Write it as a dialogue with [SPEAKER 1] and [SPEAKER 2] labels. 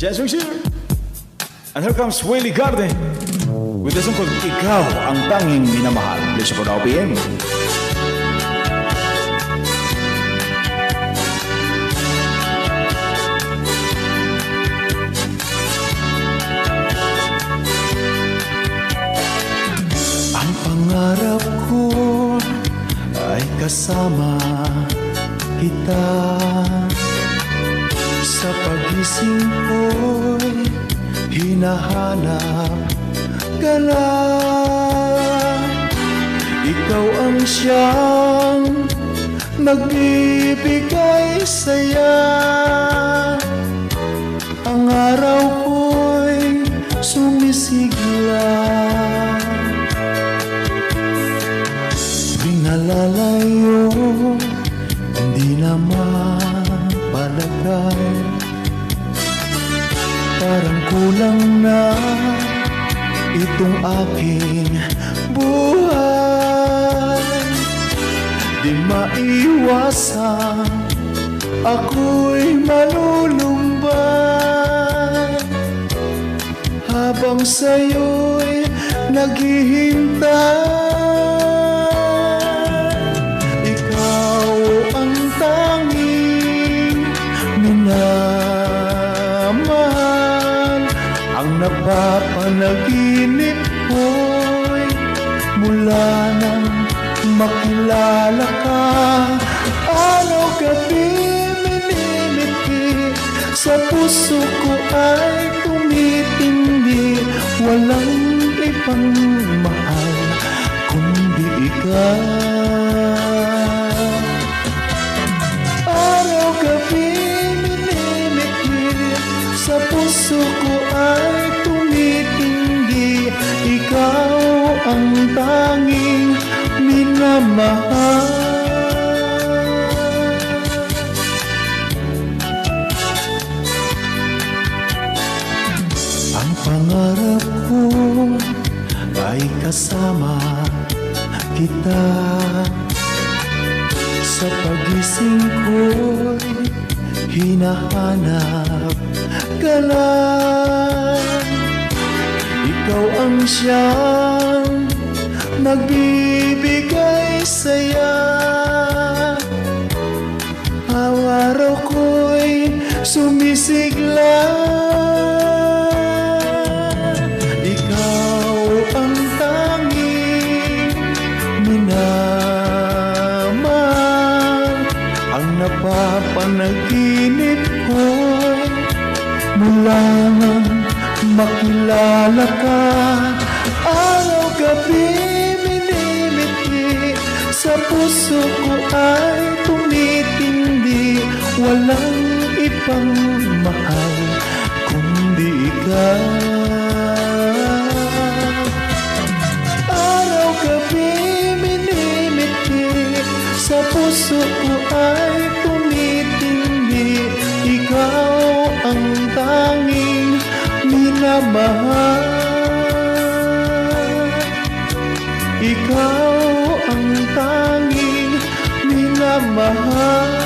[SPEAKER 1] Jason Shear. And here comes Willie Garden with the song called Ikaw ang tanging minamahal. Please support OPM. Ang pangarap ko ay kasama kita. Sa pagising ko'y hinahanap ka na. Ikaw ang siyang nagbibigay saya. Ang araw ko'y sumisigla. Tuwing nalalayo, hindi naman palagay. Parang kulang na itong aking buhay. Di maiwasan, ako'y malulumbay habang sa'yo'y naghihintay. Ikaw ang tanging minamahal. Ang napapanaginip ko'y mula nang makilala ka. Araw-gabi minimiti, sa puso ko ay tumitindi. Walang ibang mahal kundi ikaw. Araw-gabi minimiti, sa puso ko ay tumitindi. Ikaw ang tanging minamahal. Ang pangarap ko ay kasama kita. Sa pagising ko'y hinahanap ka lang. Ikaw ang siyang nagbibigay saya. Ang araw ko'y sumisigla. Ikaw ang tanging minamahal. Ang napapanaginip ko'y mula nang makilala ka. Araw-gabi minimiti, sa puso ko ay tumitindi. Walang ibang mahal kundi ikaw. Araw-gabi minimiti, sa puso ko ay tumitindi. Ikaw ang tanging minamahal. Ikaw ang tanging minamahal.